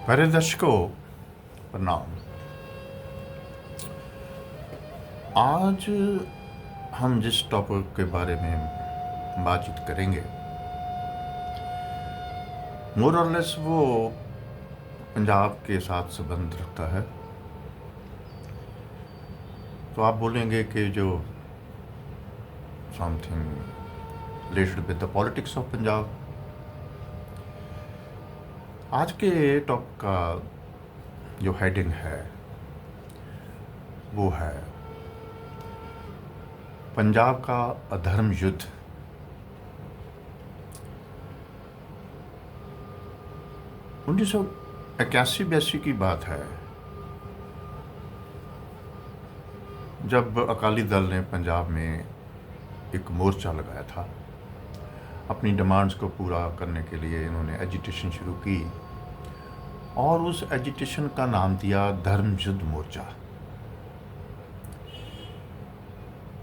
प्यारे दर्शकों, प्रणाम। आज हम जिस टॉपिक के बारे में बातचीत करेंगे, मोर और लेस वो पंजाब के साथ संबंध रखता है। तो आप बोलेंगे कि जो something related with the politics of Punjab. आज के टॉपिक का जो हेडिंग है वो है पंजाब का अधर्म युद्ध। 1981-82 की बात है, जब अकाली दल ने पंजाब में एक मोर्चा लगाया था। अपनी डिमांड्स को पूरा करने के लिए इन्होंने एजिटेशन शुरू की और उस एजिटेशन का नाम दिया धर्म युद्ध मोर्चा।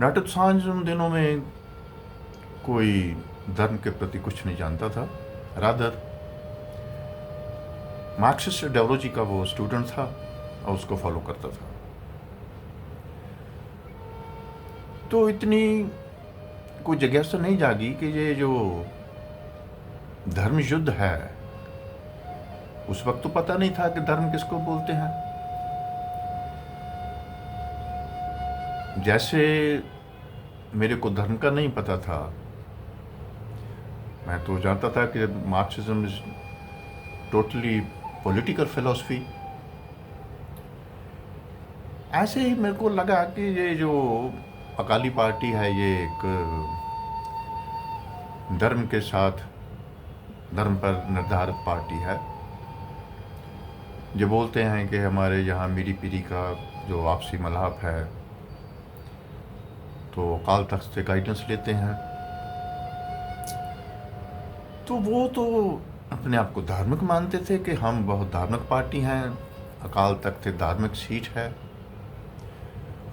डॉक्टर सांझ उन दिनों में कोई धर्म के प्रति कुछ नहीं जानता था, रादर मार्क्सिस्ट आइडियोलॉजी का वो स्टूडेंट था और उसको फॉलो करता था। तो इतनी कोई जिज्ञासा नहीं जागी कि ये जो धर्म युद्ध है, उस वक्त तो पता नहीं था कि धर्म किसको बोलते हैं। जैसे मेरे को धर्म का नहीं पता था, मैं तो जानता था कि Marxism is totally political philosophy. ऐसे ही मेरे को लगा कि ये जो अकाली पार्टी है, ये एक धर्म के साथ, धर्म पर निर्धारित पार्टी है। जो बोलते हैं कि हमारे यहाँ मीरी पीरी का जो आपसी मलाप है, तो अकाल तख्त से गाइडेंस लेते हैं। तो वो तो अपने आप को धार्मिक मानते थे कि हम बहुत धार्मिक पार्टी हैं, अकाल तख्त एक धार्मिक सीट है,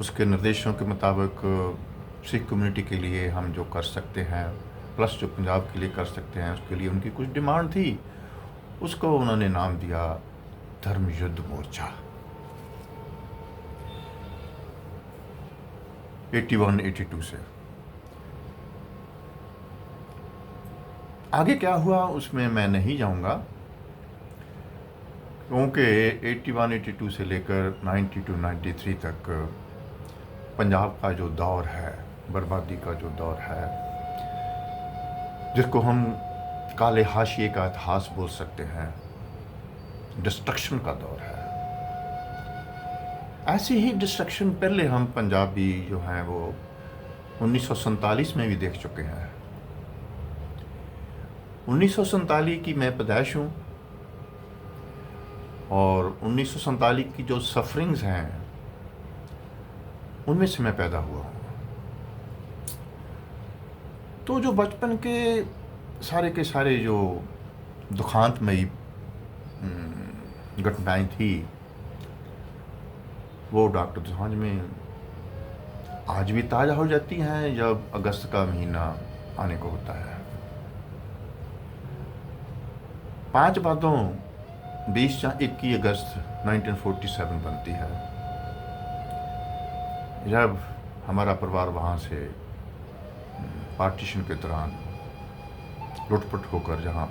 उसके निर्देशों के मुताबिक सिख कम्युनिटी के लिए हम जो कर सकते हैं, प्लस जो पंजाब के लिए कर सकते हैं, उसके लिए उनकी कुछ डिमांड थी। उसको उन्होंने नाम दिया धर्म युद्ध मोर्चा। 81-82 से आगे क्या हुआ उसमें मैं नहीं जाऊंगा, क्योंकि 81-82 से लेकर 92-93 तक पंजाब का जो दौर है, बर्बादी का जो दौर है, जिसको हम काले हाशिए का इतिहास बोल सकते हैं, डिस्ट्रक्शन का दौर है। ऐसी ही डिस्ट्रक्शन पहले हम पंजाबी जो हैं वो 1947 में भी देख चुके हैं। 1947 की मैं पैदाइश हूँ और 1947 की जो सफरिंग्स हैं उनमें से मैं पैदा हुआ हूँ। तो जो बचपन के सारे जो दुखांतमयी घटनाएं थी, वो डॉक्टर सांझ में आज भी ताज़ा हो जाती हैं जब अगस्त का महीना आने को होता है। 5 बातों 20-21 अगस्त 1947 बनती है, जब हमारा परिवार वहाँ से पार्टीशन के दौरान लुटपुट होकर जहाँ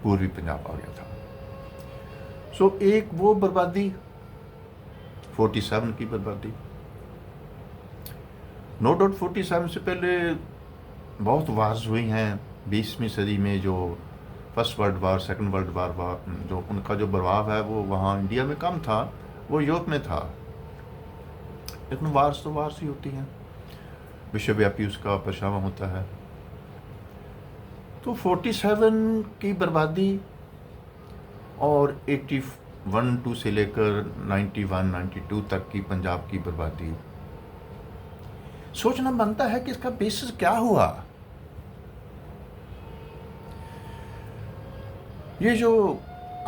पूर्वी पंजाब आ गया था। सो एक वो बर्बादी, 47 की बर्बादी। नो डाउट 47 से पहले बहुत वार्स हुई हैं 20वीं सदी में। जो first world war, second world war, जो उनका जो प्रभाव है वो वहाँ इंडिया में कम था, वो यूरोप में था। लेकिन वार्स तो वार्स ही होती हैं, विश्वव्यापी उसका परछावा होता है। तो 47 की बर्बादी और 81-2 से लेकर 91-92 तक की पंजाब की बर्बादी, सोचना बनता है कि इसका बेसिस क्या हुआ। ये जो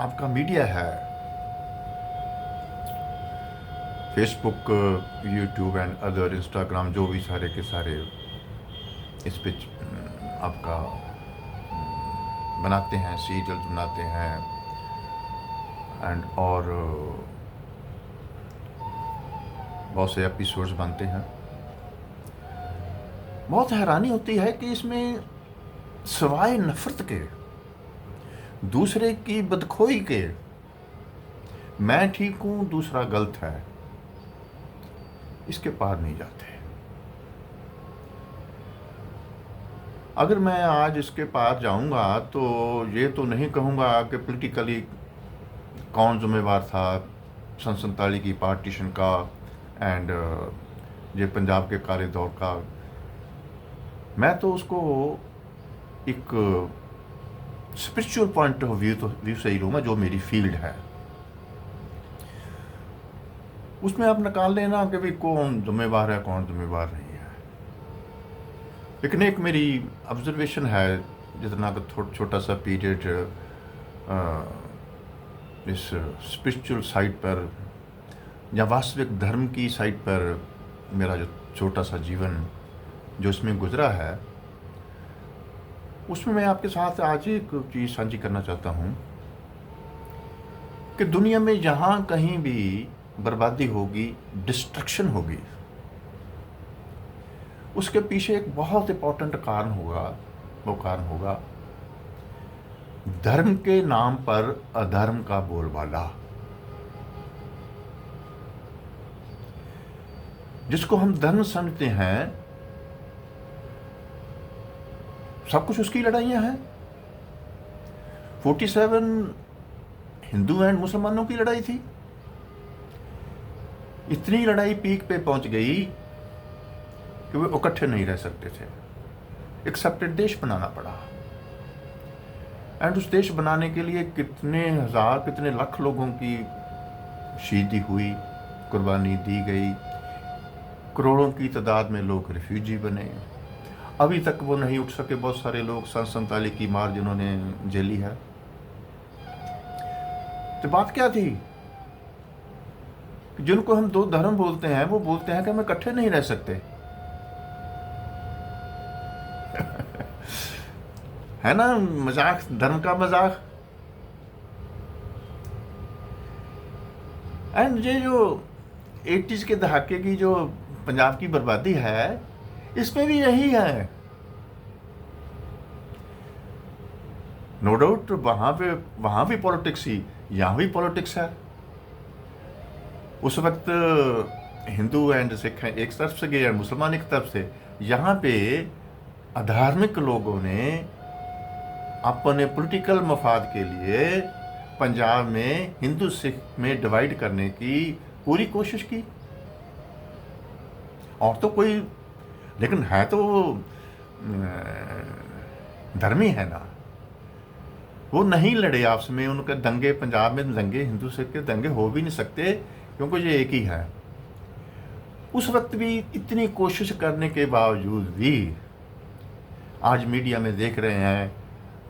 आपका मीडिया है, Facebook, YouTube and other, Instagram, जो भी सारे के सारे इस पे आपका बनाते हैं, सीरियल बनाते हैं, एंड और बहुत से एपिसोड्स बनते हैं। बहुत हैरानी होती है कि इसमें सिवाय नफरत के, दूसरे की बदखोई के, मैं ठीक हूं दूसरा गलत है, इसके पार नहीं जाते। अगर मैं आज इसके पार जाऊंगा तो ये तो नहीं कहूंगा कि पॉलिटिकली कौन जिम्मेवार था सन 47 की पार्टीशन का एंड ये पंजाब के काले दौर का। मैं तो उसको एक स्पिरिचुअल पॉइंट ऑफ व्यू से ही लूँगा, जो मेरी फील्ड है। उसमें आप निकाल लेना कि भाई कौन जिम्मेवार है कौन जिम्मेवार नहीं है। लेकिन एक मेरी ऑब्जर्वेशन है, जितना का छोटा सा पीरियड इस स्पिरिचुअल साइड पर या वास्तविक धर्म की साइड पर मेरा जो छोटा सा जीवन जो इसमें गुजरा है, उसमें मैं आपके साथ आज एक चीज़ साझी करना चाहता हूँ कि दुनिया में जहाँ कहीं भी बर्बादी होगी, डिस्ट्रक्शन होगी, उसके पीछे एक बहुत इंपॉर्टेंट कारण होगा। वो कारण होगा धर्म के नाम पर अधर्म का बोलबाला, जिसको हम धर्म समझते हैं। सब कुछ उसकी लड़ाइयां हैं। 47 हिंदू एंड मुसलमानों की लड़ाई थी। इतनी लड़ाई पीक पे पहुंच गई कि वे इकट्ठे नहीं रह सकते थे। एक सेपरेट देश बनाना पड़ा। एंड उस देश बनाने के लिए कितने हजार कितने लाख लोगों की शहीदी हुई, कुर्बानी दी गई। करोड़ों की तादाद में लोग रिफ्यूजी बने। अभी तक वो नहीं उठ सके बहुत सारे लोग, सन 47 की मार जिन्होंने झेली है। तो बात क्या थी? जिनको हम दो धर्म बोलते हैं वो बोलते हैं कि हम इकट्ठे नहीं रह सकते। है ना मजाक, धर्म का मजाक। एंड ये जो 80s के दहाके की जो पंजाब की बर्बादी है, इसमें भी यही है। नो डाउट वहां भी पॉलिटिक्स ही, यहां भी पॉलिटिक्स है। उस वक्त हिंदू एंड सिख एक तरफ से गए, मुसलमान एक तरफ से। यहाँ पे अधार्मिक लोगों ने अपने पॉलिटिकल मफाद के लिए पंजाब में हिंदू सिख में डिवाइड करने की पूरी कोशिश की। और तो कोई, लेकिन है तो धर्मी है ना, वो नहीं लड़े आपस में। उनके दंगे, पंजाब में दंगे, हिंदू सिख के दंगे हो भी नहीं सकते, क्योंकि ये एक ही है। उस वक्त भी इतनी कोशिश करने के बावजूद भी आज मीडिया में देख रहे हैं,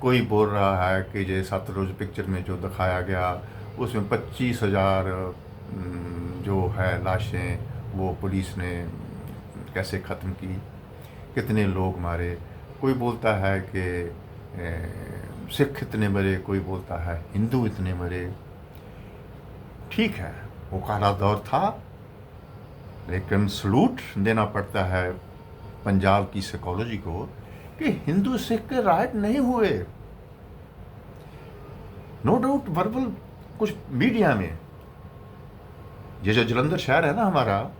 कोई बोल रहा है कि ये सतलुज पिक्चर में जो दिखाया गया उसमें 25,000 जो है लाशें वो पुलिस ने कैसे ख़त्म की, कितने लोग मारे। कोई बोलता है कि सिख इतने मरे, कोई बोलता है हिंदू इतने मरे। ठीक है, वो काला दौर था, लेकिन सलूट देना पड़ता है पंजाब की साइकोलॉजी को कि हिंदू सिख के राइट नहीं हुए। नो डाउट वर्बल कुछ मीडिया में, ये जो जलंधर शहर है ना हमारा,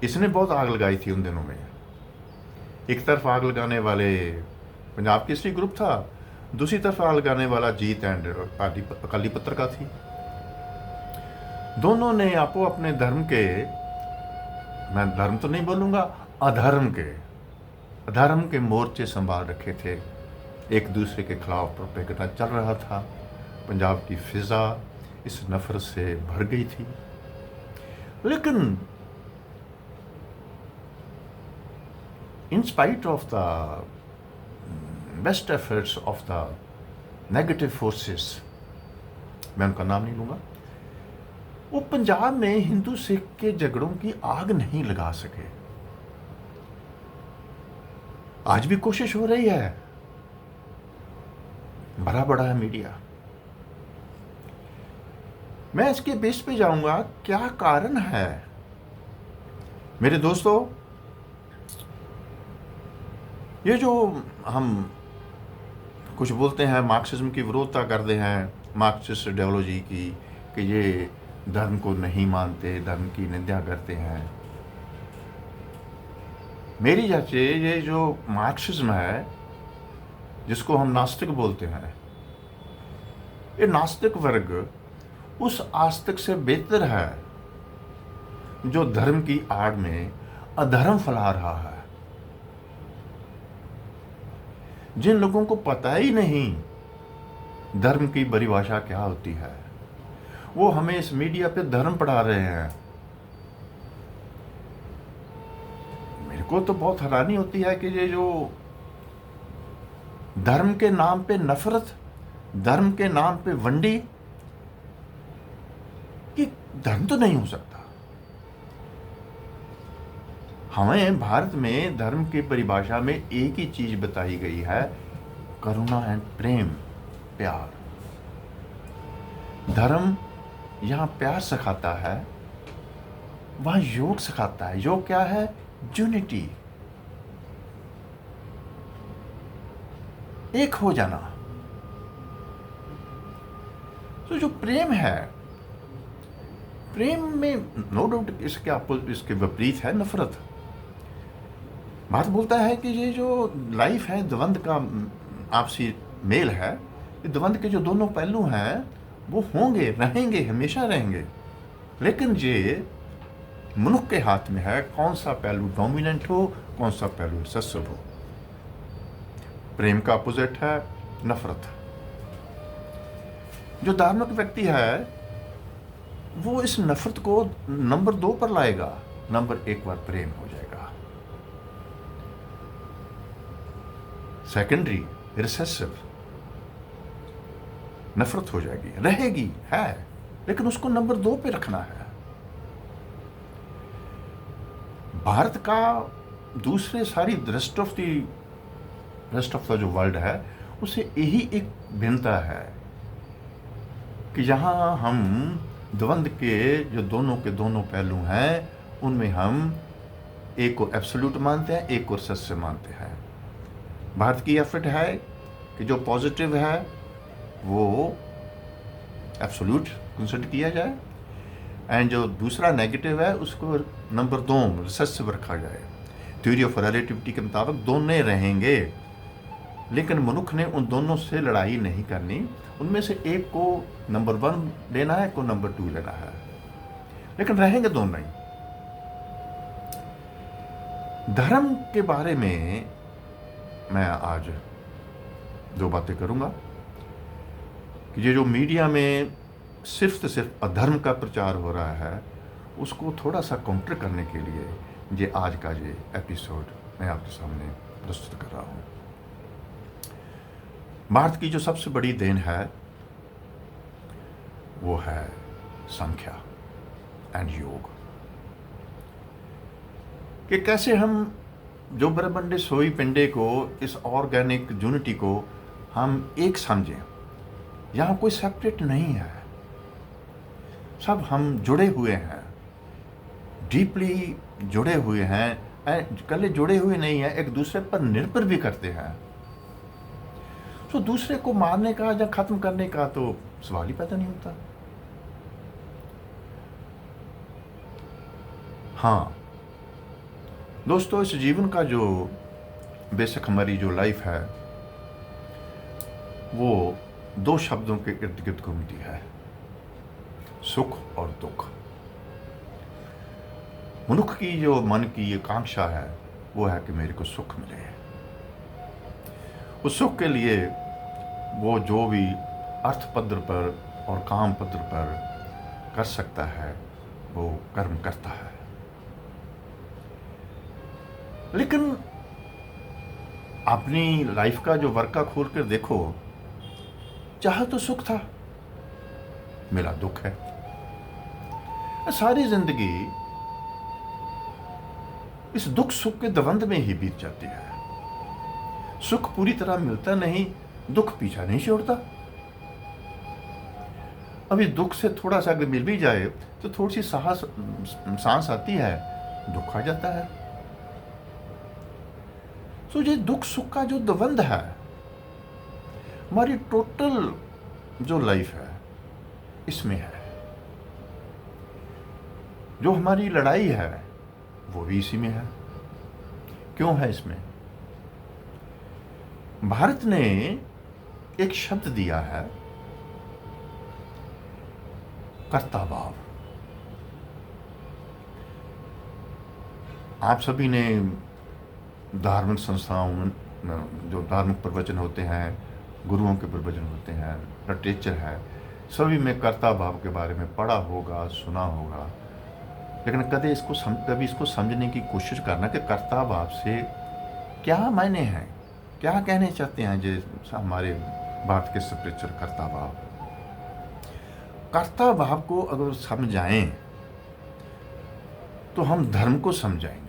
इसने बहुत आग लगाई थी उन दिनों में। एक तरफ आग लगाने वाले पंजाब केसरी ग्रुप था, दूसरी तरफ आग लगाने वाला जीत एंड अकाली पत्रिका थी। दोनों ने आपको अपने धर्म के, मैं धर्म तो नहीं बोलूँगा, अधर्म के मोर्चे संभाल रखे थे। एक दूसरे के खिलाफ प्रोपेगेंडा चल रहा था। पंजाब की फिजा इस नफरत से भर गई थी। लेकिन in spite of the best efforts of the negative forces, मैं उनका नाम नहीं लूँगा, वो पंजाब में हिंदू सिख के झगड़ों की आग नहीं लगा सके। आज भी कोशिश हो रही है, भरा बड़ा है मीडिया। मैं इसके बेस पे जाऊंगा, क्या कारण है। मेरे दोस्तों, ये जो हम कुछ बोलते हैं, मार्क्सिज्म की विरोधता करते हैं, मार्क्सिस्ट आइडियोलॉजी की, कि ये धर्म को नहीं मानते, धर्म की निंदा करते हैं। मेरी जांचे ये जो मार्क्सिज्म है, जिसको हम नास्तिक बोलते हैं, ये नास्तिक वर्ग उस आस्तिक से बेहतर है जो धर्म की आड़ में अधर्म फैला रहा है। जिन लोगों को पता ही नहीं धर्म की परिभाषा क्या होती है, वो हमें इस मीडिया पे धर्म पढ़ा रहे हैं। मेरे को तो बहुत हैरानी होती है कि ये जो धर्म के नाम पे नफरत, धर्म के नाम पे वंडी, कि धर्म तो नहीं हो सकता। हमें भारत में धर्म की परिभाषा में एक ही चीज बताई गई है, करुणा एंड प्रेम, प्यार। धर्म यहां प्यार सिखाता है, वहां योग सिखाता है। योग क्या है? यूनिटी, एक हो जाना। तो जो प्रेम है, प्रेम में नो डाउट इसके विपरीत है नफरत। बात बोलता है कि ये जो लाइफ है, द्वंद का आपसी मेल है, ये द्वंद के जो दोनों पहलू हैं वो होंगे, रहेंगे, हमेशा रहेंगे। लेकिन ये मनुष्य के हाथ में है, कौन सा पहलू डोमिनेंट हो, कौन सा पहलू रिसेसिव हो। प्रेम का अपोजिट है नफरत। जो धार्मिक व्यक्ति है वो इस नफरत को नंबर 2 पर लाएगा, नंबर 1 पर प्रेम हो जाएगा। सेकेंडरी रिसेसिव नफरत हो जाएगी, रहेगी है, लेकिन उसको नंबर 2 पे रखना है। भारत का दूसरे सारी रेस्ट ऑफ द जो वर्ल्ड है, उसे यही एक भिन्नता है कि यहाँ हम द्वंद के जो दोनों के दोनों पहलू हैं, उनमें हम एक को एब्सोल्यूट मानते हैं, एक को रिसेसिव मानते हैं। भारत की एफर्ट है कि जो पॉजिटिव है वो एब्सोल्यूट कंसिडर किया जाए, एंड जो दूसरा नेगेटिव है उसको नंबर 2 रिसेसिव रखा जाए। थ्योरी ऑफ रिलेटिविटी के मुताबिक दोनों रहेंगे, लेकिन मनुष्य ने उन दोनों से लड़ाई नहीं करनी। उनमें से एक को नंबर 1 लेना है, एक को नंबर 2 लेना है, लेकिन रहेंगे दोनों ही। धर्म के बारे में मैं आज जो बातें करूंगा कि ये जो मीडिया में सिर्फ अधर्म का प्रचार हो रहा है, उसको थोड़ा सा काउंटर करने के लिए ये आज का ये एपिसोड मैं आपके सामने प्रस्तुत कर रहा हूँ। भारत की जो सबसे बड़ी देन है वो है संख्या एंड योग, कि कैसे हम जो ब्रह्मांड सोई पिंडे को, इस ऑर्गेनिक यूनिटी को हम एक समझें। यहाँ कोई सेपरेट नहीं है, सब हम जुड़े हुए हैं, डीपली जुड़े हुए हैं। कल जुड़े हुए नहीं हैं, एक दूसरे पर निर्भर भी करते हैं। तो दूसरे को मारने का या खत्म करने का तो सवाल ही पैदा नहीं होता। हाँ दोस्तों, इस जीवन का जो बेसिक हमारी जो लाइफ है वो 2 शब्दों के इर्द गिर्द घूमती है, सुख और दुख। मनुष्य की जो मन की ये कांक्षा है वो है कि मेरे को सुख मिले। उस सुख के लिए वो जो भी अर्थ पत्र पर और काम पत्र पर कर सकता है वो कर्म करता है। लेकिन अपनी लाइफ का जो वर्का खोल कर देखो, चाहे तो सुख था, मिला दुख है। सारी जिंदगी इस दुख सुख के द्वंद में ही बीत जाती है। सुख पूरी तरह मिलता नहीं, दुख पीछा नहीं छोड़ता। अभी दुख से थोड़ा सा अगर मिल भी जाए तो थोड़ी सी सांस आती है, दुख आ जाता है। तो ये दुख सुख का जो द्वंद है, हमारी टोटल जो लाइफ है इसमें है। जो हमारी लड़ाई है वो भी इसी में है। क्यों है इसमें? भारत ने एक शब्द दिया है, कर्ता भाव। आप सभी ने धार्मिक संस्थाओं में जो धार्मिक प्रवचन होते हैं, गुरुओं के प्रवचन होते हैं, लिटरेचर है, सभी में कर्ता भाव के बारे में पढ़ा होगा, सुना होगा। लेकिन कभी इसको समझने की कोशिश करना कि कर्ता भाव से क्या मायने हैं, क्या कहने चाहते हैं जो हमारे भारत के स्पिरिचुअल कर्ता भाव। कर्ता भाव को अगर समझाएं तो हम धर्म को समझाएंगे।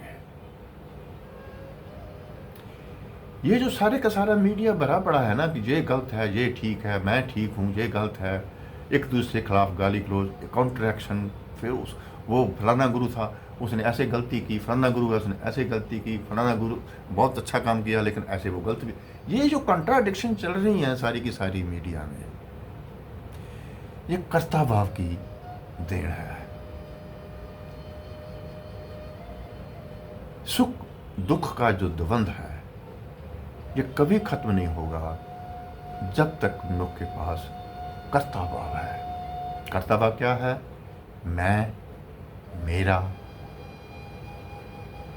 ये जो सारे का सारा मीडिया भरा पड़ा है ना कि ये गलत है, ये ठीक है, मैं ठीक हूँ, ये गलत है, एक दूसरे के खिलाफ गाली गलौज, काउंटर एक्शन, फिर वो फलाना गुरु था उसने ऐसे गलती की, फलाना गुरु है उसने ऐसे गलती की, फलाना गुरु बहुत अच्छा काम किया लेकिन ऐसे वो गलत भी। ये जो कंट्राडिक्शन चल रही हैं सारी की सारी मीडिया में, ये कर्ता भाव की देन है। सुख दुख का जो द्वंद है ये कभी खत्म नहीं होगा जब तक मनुष्य के पास कर्ता भाव है। कर्ता भाव क्या है? मैं, मेरा,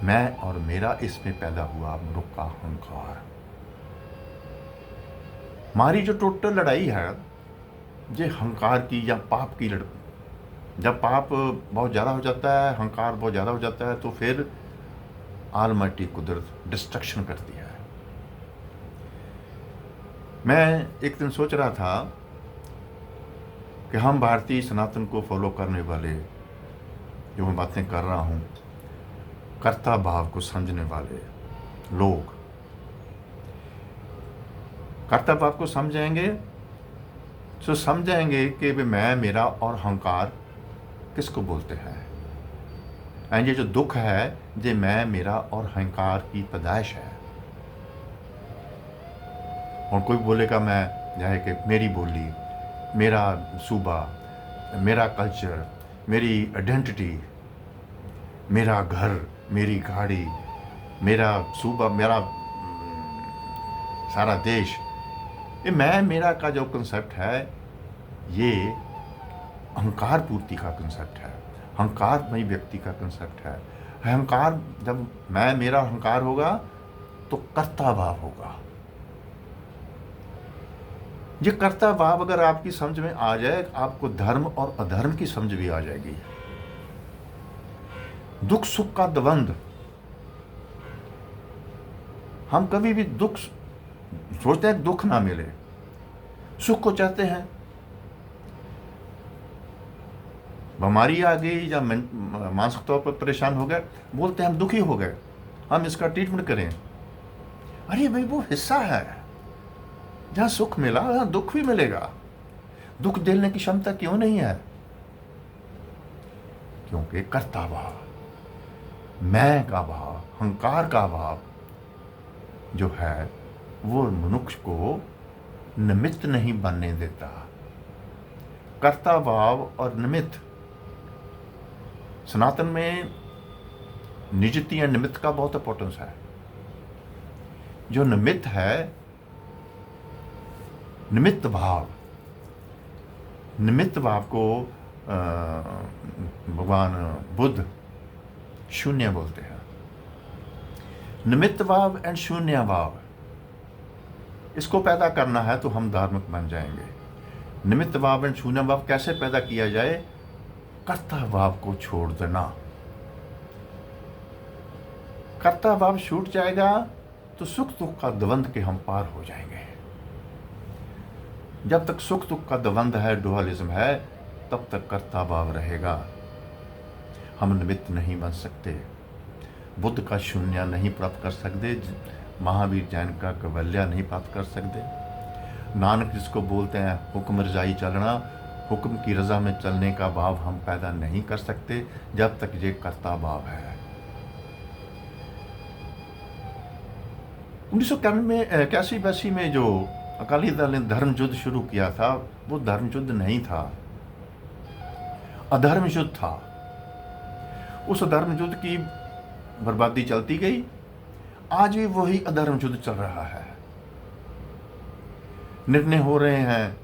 मैं और मेरा, इसमें पैदा हुआ मनुष्य का अहंकार। हमारी जो टोटल लड़ाई है ये अहंकार की या पाप की लड़ाई। जब पाप बहुत ज़्यादा हो जाता है, अहंकार बहुत ज़्यादा हो जाता है, तो फिर ऑलमाइटी कुदरत डिस्ट्रक्शन करती है। मैं एक दिन सोच रहा था कि हम भारतीय सनातन को फॉलो करने वाले, जो मैं बातें कर रहा हूँ, कर्ता भाव को समझने वाले लोग कर्ता भाव को समझेंगे तो समझेंगे कि मैं, मेरा और अहंकार किसको बोलते हैं। एंड ये जो दुख है ये मैं, मेरा और अहंकार की पैदाइश है। और कोई बोलेगा मैं, चाहे कि मेरी बोली, मेरा सूबा, मेरा कल्चर, मेरी आइडेंटिटी, मेरा घर, मेरी गाड़ी, मेरा सूबा, मेरा सारा देश, ये मैं मेरा का जो कंसेप्ट है ये अहंकार पूर्ति का कंसेप्ट है, अहंकारमयी व्यक्ति का कंसेप्ट है। अहंकार, जब मैं मेरा अहंकार होगा तो कर्ता भाव होगा। ये कर्ता भाव अगर आपकी समझ में आ जाए, आपको धर्म और अधर्म की समझ भी आ जाएगी। दुख सुख का द्वंद, हम कभी भी दुख सोचते हैं दुख ना मिले, सुख को चाहते हैं। बीमारी आ गई या मानसिक तौर पर परेशान हो गए, बोलते हैं हम दुखी हो गए, हम इसका ट्रीटमेंट करें। अरे भाई वो हिस्सा है, जहां सुख मिला वहां दुख भी मिलेगा। दुख झेलने की क्षमता क्यों नहीं है? क्योंकि कर्ता भाव, मैं का भाव, अहंकार का भाव जो है वो मनुष्य को निमित्त नहीं बनने देता। कर्ता भाव और निमित्त, सनातन में निजति या निमित्त का बहुत इंपॉर्टेंस है। जो निमित्त है, निमित्त भाव, निमित्त भाव को भगवान बुद्ध शून्य बोलते हैं। निमित्त भाव एंड शून्य भाव, इसको पैदा करना है तो हम धार्मिक बन जाएंगे। निमित्त भाव एंड शून्य भाव कैसे पैदा किया जाए? कर्ता भाव को छोड़ देना। कर्ता भाव छूट जाएगा तो सुख दुख का द्वंद के हम पार हो जाएंगे। जब तक सुख दुख का द्वंद है, डुअलिज्म है, तब तक कर्ता भाव रहेगा। हम निमित्त नहीं बन सकते, बुद्ध का शून्य नहीं प्राप्त कर सकते, महावीर जैन का कवल्या नहीं प्राप्त कर सकते। नानक जिसको बोलते हैं हुक्म रजाई चलना, हुक्म की रज़ा में चलने का भाव हम पैदा नहीं कर सकते जब तक ये कर्ता भाव है। 1991 में 81-82 में जो अकाली दल ने धर्म युद्ध शुरू किया था, वो धर्म युद्ध नहीं था, अधर्म युद्ध था। उस अधर्म युद्ध की बर्बादी चलती गई, आज भी वही अधर्म युद्ध चल रहा है। निर्णय हो रहे हैं,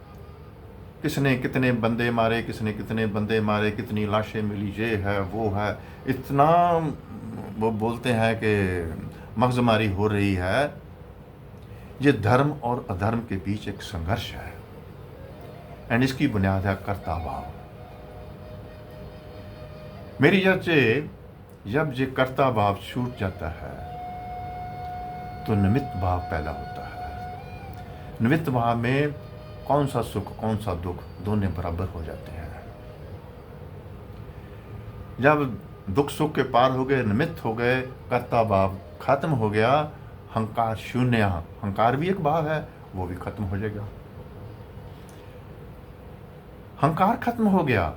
किसने कितने बंदे मारे, किसने कितने बंदे मारे, कितनी लाशें मिली, ये है वो है, इतना वो बोलते हैं कि मगजमारी हो रही है। ये धर्म और अधर्म के बीच एक संघर्ष है एंड इसकी बुनियाद है कर्ता भाव। मेरी जब ये कर्ता भाव छूट जाता है तो निमित्त भाव पैदा होता है। निमित्त भाव में कौन सा सुख कौन सा दुख दोनों बराबर हो जाते हैं। जब दुख सुख के पार हो गए, निमित्त हो गए, कर्ता भाव खत्म हो गया, हंकार शून्य, हंकार भी एक भाव है, वो भी खत्म हो जाएगा। हंकार खत्म हो गया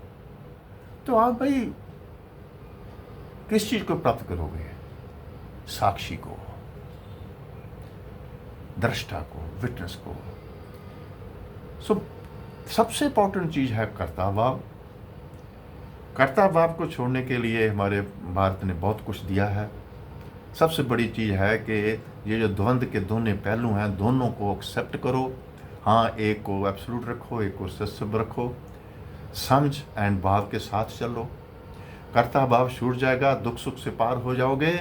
तो आप भाई किस चीज को प्राप्त करोगे? साक्षी को, दृष्टा को, विटनेस को। सबसे इंपॉर्टेंट चीज है कर्ता भाव। कर्ता भाव को छोड़ने के लिए हमारे भारत ने बहुत कुछ दिया है। सबसे बड़ी चीज है कि ये जो द्वंद्व के दोनों पहलू हैं, दोनों को एक्सेप्ट करो। हाँ, एक को एब्सोल्यूट रखो, एक को रिलेटिव रखो, समझ एंड भाव के साथ चलो। कर्ता भाव छूट जाएगा, दुख सुख से पार हो जाओगे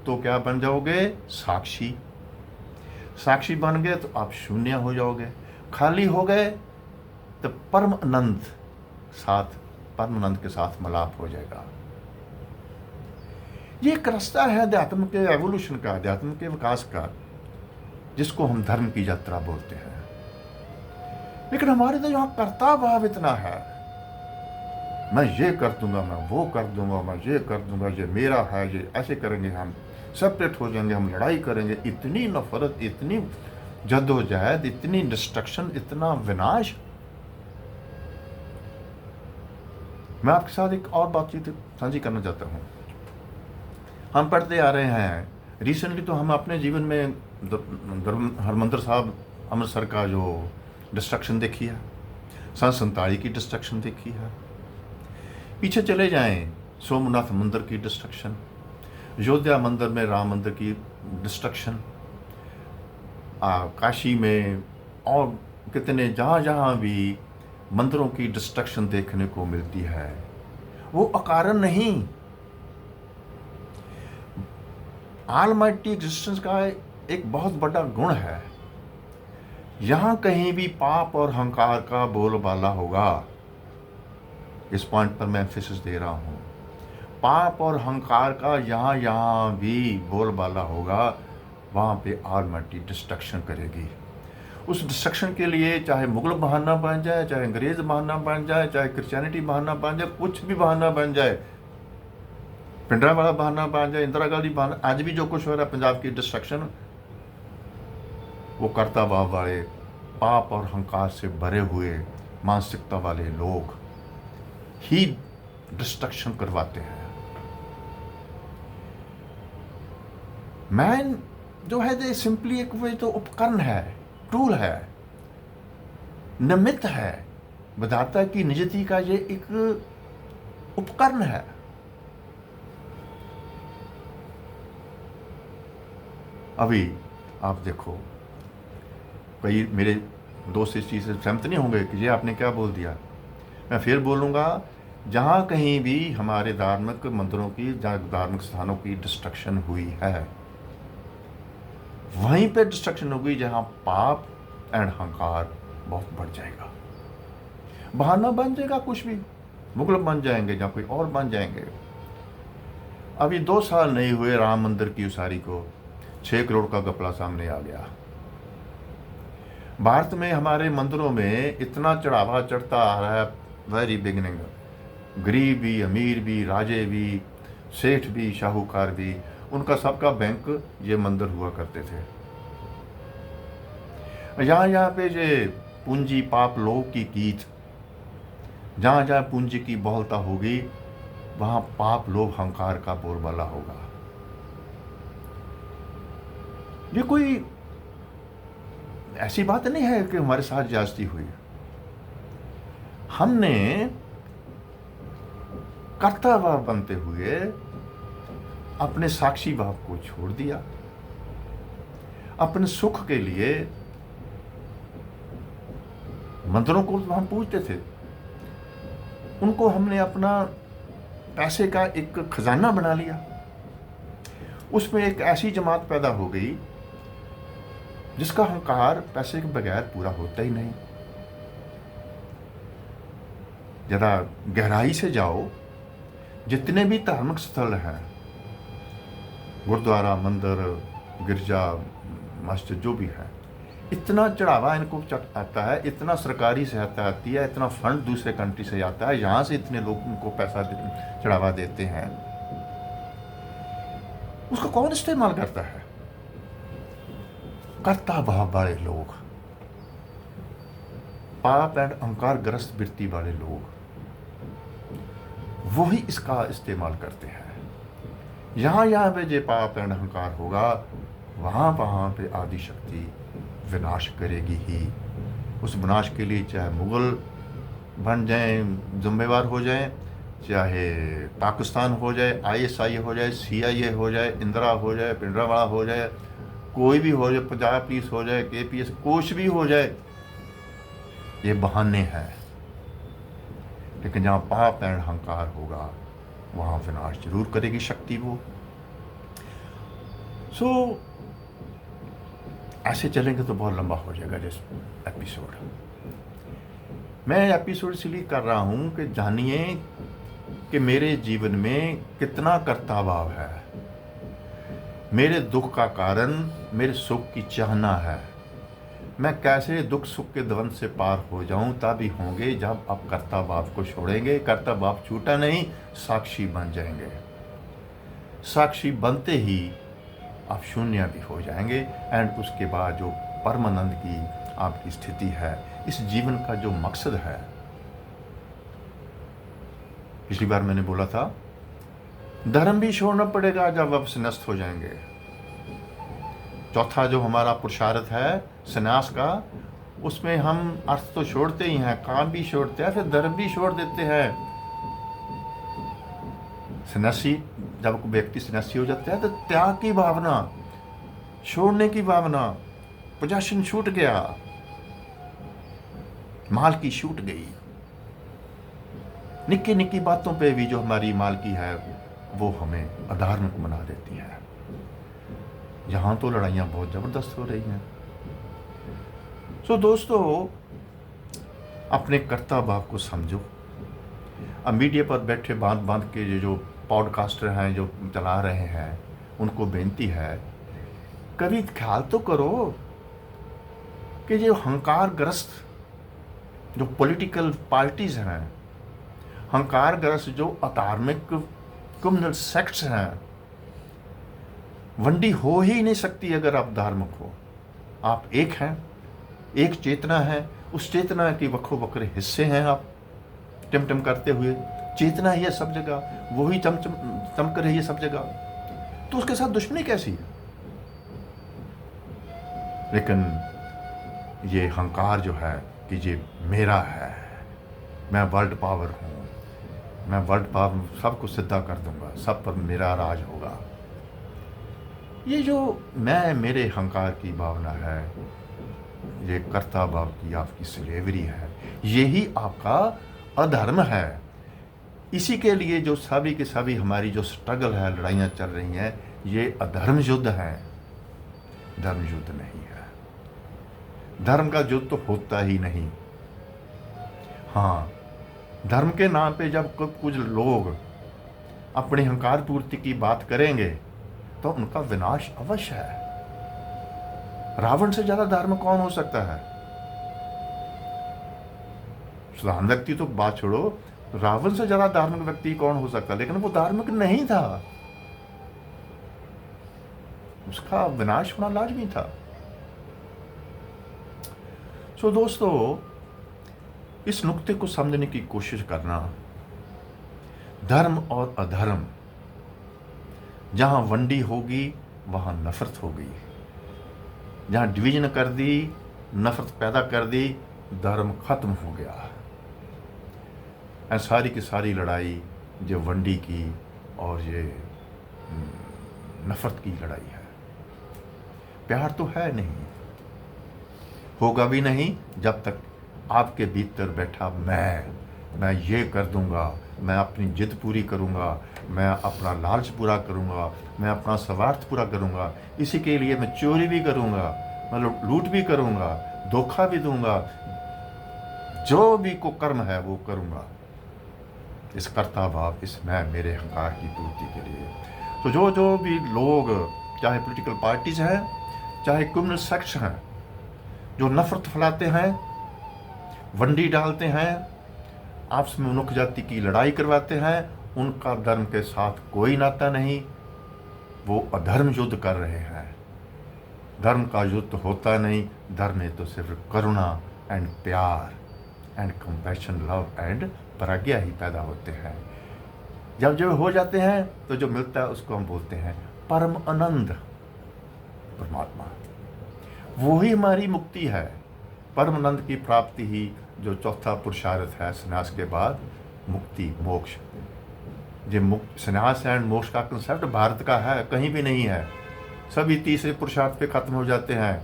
तो क्या बन जाओगे? साक्षी। साक्षी बन गए तो आप शून्य हो जाओगे। खाली हो गए तो परम आनंद के साथ मिलाप हो जाएगा। ये एक रास्ता है अध्यात्म के एवोल्यूशन का, अध्यात्म के विकास का, जिसको हम धर्म की यात्रा बोलते हैं। लेकिन हमारे तो यहाँ कर्ता भाव इतना है, मैं ये कर दूंगा, मैं वो कर दूंगा, मैं ये कर दूंगा, ये मेरा है, ये ऐसे करेंगे, हम सेपरेट हो जाएंगे, हम लड़ाई करेंगे। इतनी नफरत, इतनी जद्दोजहद, इतनी डिस्ट्रक्शन, इतना विनाश। मैं आपके साथ एक और बातचीत साझी करना चाहता हूँ। हम पढ़ते आ रहे हैं, रिसेंटली तो हम अपने जीवन में हरमंदिर साहब अमृतसर का जो डिस्ट्रक्शन देखी है, सन 47 की डिस्ट्रक्शन देखी है। पीछे चले जाएं, सोमनाथ मंदिर की डिस्ट्रक्शन, अयोध्या मंदिर में राम मंदिर की डिस्ट्रक्शन, काशी में और कितने जहाँ भी मंदिरों की डिस्ट्रक्शन देखने को मिलती है। वो अकारण नहीं, ऑलमाइटी एग्जिस्टेंस का एक बहुत बड़ा गुण है। यहाँ कहीं भी पाप और अहंकार का बोलबाला होगा, इस पॉइंट पर मैं एम्फेसिस दे रहा हूँ। पाप और अहंकार का यहाँ भी बोलबाला होगा, वहाँ पे ऑलमाइटी डिस्ट्रक्शन करेगी। उस डिस्ट्रक्शन के लिए चाहे मुगल बहाना बन जाए, चाहे अंग्रेज बहाना बन जाए, चाहे क्रिश्चियनिटी बहाना बन जाए, कुछ भी बहाना बन जाए, पिंडरा वाला बहाना बन जाए, इंदिरा गांधी बहाना, आज भी जो कुछ हो रहा है पंजाब की डिस्ट्रक्शन, वो कर्ता भाव वाले, पाप और अहंकार से भरे हुए मानसिकता वाले लोग ही डिस्ट्रक्शन करवाते हैं। मैन जो है ये सिंपली एक वे तो उपकरण है, टूल है, निमित्त है। विधाता की निजति का ये एक उपकरण है। अभी आप देखो, कई मेरे दोस्त इस चीज़ से सहमत नहीं होंगे कि ये आपने क्या बोल दिया। मैं फिर बोलूँगा, जहाँ कहीं भी हमारे धार्मिक मंदिरों की, जहाँ धार्मिक स्थानों की डिस्ट्रक्शन हुई है, वहीं पे डिस्ट्रक्शन होगी जहाँ पाप एंड अहंकार बहुत बढ़ जाएगा। बहाना बन जाएगा, कुछ भी मुगल बन जाएंगे या कोई और बन जाएंगे। अभी 2 साल नहीं हुए राम मंदिर की उसारी को, 6 करोड़ का घपला सामने आ गया। भारत में हमारे मंदिरों में इतना चढ़ावा चढ़ता आ रहा है, वेरी बिगिनिंग। गरीब भी, अमीर भी, राजे भी, सेठ भी, शाहूकार भी, उनका सबका बैंक ये मंदिर हुआ करते थे। यहाँ पे ये पूंजी पाप लोग की कीच जहाँ जहाँ पूंजी की बहुलता होगी वहाँ पाप लोभ अहंकार का बोलबाला होगा। ये कोई ऐसी बात नहीं है कि हमारे साथ ज्यादती हुई। हमने कर्ता भाव बनते हुए अपने साक्षी भाव को छोड़ दिया। अपने सुख के लिए मंदिरों को तो हम पूजते थे, उनको हमने अपना पैसे का एक खजाना बना लिया। उसमें एक ऐसी जमात पैदा हो गई जिसका अहंकार पैसे के बगैर पूरा होता ही नहीं। जरा गहराई से जाओ, जितने भी धार्मिक स्थल हैं, गुरुद्वारा, मंदिर, गिरजा, मस्जिद जो भी है, इतना चढ़ावा इनको आता है, इतना सरकारी सहायता आती है, इतना फंड दूसरे कंट्री से आता है, यहाँ से इतने लोग उनको पैसा चढ़ावा देते हैं। उसका कौन इस्तेमाल करता है? कर्ता भाव वाले लोग, पाप एंड अहंकार ग्रस्त वृत्ति वाले लोग, वो ही इसका इस्तेमाल करते हैं। यहाँ पे जो पाप एंड अहंकार होगा, वहाँ पे आदि शक्ति विनाश करेगी ही। उस विनाश के लिए चाहे मुगल बन जाए, जिम्मेवार हो जाए, चाहे पाकिस्तान हो जाए, ISI हो जाए, CIA हो जाए, इंदिरा हो जाए, पिंडरावाला हो जाए, कोई भी हो जाए, पंजाब पुलिस हो जाए, KPS, कुछ भी हो जाए, ये बहाने हैं। लेकिन जहाँ पाप एंड अहंकार होगा वहाँ विनाश जरूर करेगी शक्ति वो। ऐसे चलेंगे तो बहुत लंबा हो जाएगा जिस एपिसोड। मैं एपिसोड इसलिए कर रहा हूँ कि जानिए कि मेरे जीवन में कितना कर्तव्य है। मेरे दुख का कारण मेरे सुख की चाहना है। मैं कैसे दुख सुख के द्वंद से पार हो जाऊं तभी होंगे जब आप कर्तव्य को छोड़ेंगे। कर्तव्य छूटा नहीं, साक्षी बन जाएंगे। साक्षी बनते ही आप शून्य भी हो जाएंगे। एंड उसके बाद जो परमानंद की आपकी स्थिति है, इस जीवन का जो मकसद है, पिछली बार मैंने बोला था धर्म भी छोड़ना पड़ेगा जब आप संन्यास्त हो जाएंगे। चौथा जो हमारा पुरुषार्थ है संन्यास का, उसमें हम अर्थ तो छोड़ते ही हैं, काम भी छोड़ते हैं, फिर धर्म भी छोड़ देते हैं। सन्यासी, जब कोई व्यक्ति सन्यासी हो जाता है तो त्याग की भावना, छोड़ने की भावना, पोजेशन छूट गया, माल की छूट गई। निक्की निक्की बातों पे भी जो हमारी मालकी है वो हमें अधार्मिक बना देती है। यहाँ तो लड़ाइयाँ बहुत ज़बरदस्त हो रही हैं। दोस्तों, अपने कर्तव्य भाव को समझो। अब मीडिया पर बैठे बांध बांध के जो पॉडकास्टर हैं, जो चला रहे हैं, उनको बेनती है, कभी ख्याल तो करो कि जो अहंकारग्रस्त जो पॉलिटिकल पार्टीज हैं, अहंकारग्रस्त जो अधार्मिक क्रिमिनल सेक्ट्स हैं, वंडी हो ही नहीं सकती अगर आप धार्मिक हो। आप एक हैं, एक चेतना है, उस चेतना के वक्रो वक्रे हिस्से हैं आप टिम करते हुए। चेतना ही है सब जगह, वही चमक रही है सब जगह, तो उसके साथ दुश्मनी कैसी है? लेकिन ये अहंकार जो है कि ये मेरा है, मैं वर्ल्ड पावर हूँ, मैं वर्ल्ड पावर सबको सिद्धा कर दूंगा, सब पर मेरा राज होगा, ये जो मैं मेरे अहंकार की भावना है, ये कर्ता भाव की आपकी स्लेवरी है, यही आपका अधर्म है। इसी के लिए जो सभी के सभी हमारी जो स्ट्रगल है, लड़ाइयाँ चल रही हैं, ये अधर्म युद्ध है, धर्म युद्ध नहीं है। धर्म का युद्ध तो होता ही नहीं। हाँ, धर्म के नाम पे जब कुछ लोग अपनी अहंकार पूर्ति की बात करेंगे तो उनका विनाश अवश्य है। रावण से ज्यादा धार्मिक कौन हो सकता है? साधारण व्यक्ति तो बात छोड़ो, रावण से ज्यादा धार्मिक व्यक्ति कौन हो सकता है? लेकिन वो धार्मिक नहीं था, उसका विनाश होना लाजमी था। दोस्तों, इस नुक्ते को समझने की कोशिश करना, धर्म और अधर्म, जहाँ वंडी होगी वहाँ नफरत होगी, जहाँ डिवीजन कर दी, नफरत पैदा कर दी, धर्म खत्म हो गया। सारी की सारी लड़ाई जो वंडी की और ये नफरत की लड़ाई है। प्यार तो है नहीं, होगा भी नहीं जब तक आपके भीतर बैठा मैं ये कर दूंगा, मैं अपनी जिद पूरी करूंगा, मैं अपना लालच पूरा करूंगा, मैं अपना स्वार्थ पूरा करूंगा, इसी के लिए मैं चोरी भी करूंगा, मैं लूट भी करूंगा, धोखा भी दूंगा, जो भी को कर्म है वो करूंगा, इस कर्ता भाव, इस मैं मेरे अहंकार की पूर्ति के लिए। तो जो भी लोग, चाहे पॉलिटिकल पार्टीज हैं, चाहे कम्युनल सेक्ट्स हैं, जो नफरत फैलाते हैं, वंडी डालते हैं, आपस में मनुष्य जाति की लड़ाई करवाते हैं, उनका धर्म के साथ कोई नाता नहीं, वो अधर्म युद्ध कर रहे हैं। धर्म का युद्ध होता नहीं, धर्म में तो सिर्फ करुणा एंड प्यार एंड कंपैशन, लव एंड प्रज्ञा ही पैदा होते हैं। जब हो जाते हैं तो जो मिलता है उसको हम बोलते हैं परम आनंद, परमात्मा। वो ही हमारी मुक्ति है। परम आनंद की प्राप्ति ही जो चौथा पुरुषार्थ है संन्यास के बाद, मुक्ति, मोक्ष। जो संन्यास एंड मोक्ष का कंसेप्ट भारत का है, कहीं भी नहीं है। सभी तीसरे पुरुषार्थ पे खत्म हो जाते हैं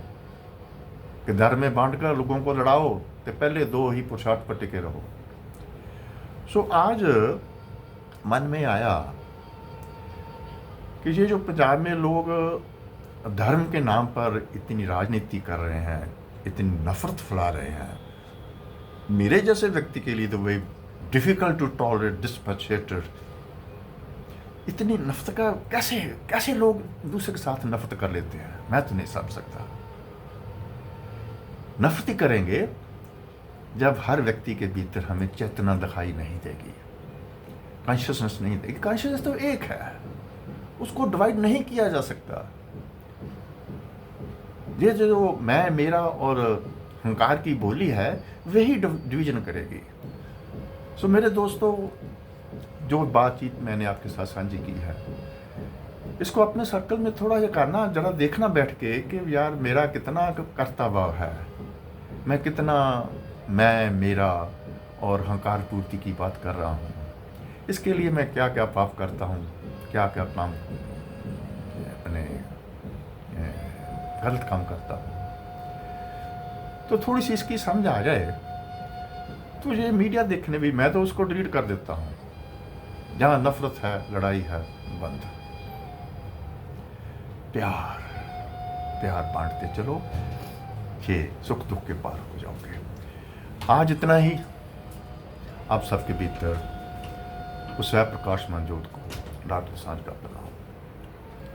कि धर्म में बांट कर लोगों को लड़ाओ, तो पहले दो ही पुरुषार्थ पर टिके रहो। सो आज मन में आया कि ये जो पंजाब में लोग धर्म के नाम पर इतनी राजनीति कर रहे हैं, इतनी नफरत फैला रहे हैं, मेरे जैसे व्यक्ति के लिए तो वही difficult to tolerate this much hatred. इतनी नफरत का कैसे लोग दूसरे के साथ नफरत कर लेते हैं, मैं तो नहीं समझ सकता। नफरत ही करेंगे जब हर व्यक्ति के भीतर हमें चेतना दिखाई नहीं देगी, कॉन्शियसनेस नहीं देगी। कॉन्शियसनेस तो एक है, उसको डिवाइड नहीं किया जा सकता। ये जो मैं, मेरा और अहंकार की बोली है, वही डिवीजन करेगी। सो मेरे दोस्तों, जो बातचीत मैंने आपके साथ साझी की है, इसको अपने सर्कल में थोड़ा ये करना, जरा देखना बैठ के कि यार मेरा कितना कर्ता भाव है, मैं कितना मैं, मेरा और अहंकार पूर्ति की बात कर रहा हूँ। इसके लिए मैं क्या क्या पाप करता हूँ, क्या क्या काम अपने गलत काम करता हूँ। तो थोड़ी सी इसकी समझ आ जाए तो ये मीडिया देखने भी, मैं तो उसको डिलीट कर देता हूँ। जहाँ नफरत है, लड़ाई है, बंद। प्यार बांटते चलो, ये सुख दुख के पार हो जाओगे। आज इतना ही। आप सबके भीतर उस स्वयं प्रकाशमान ज्योत को रात सांझ का प्रणाम।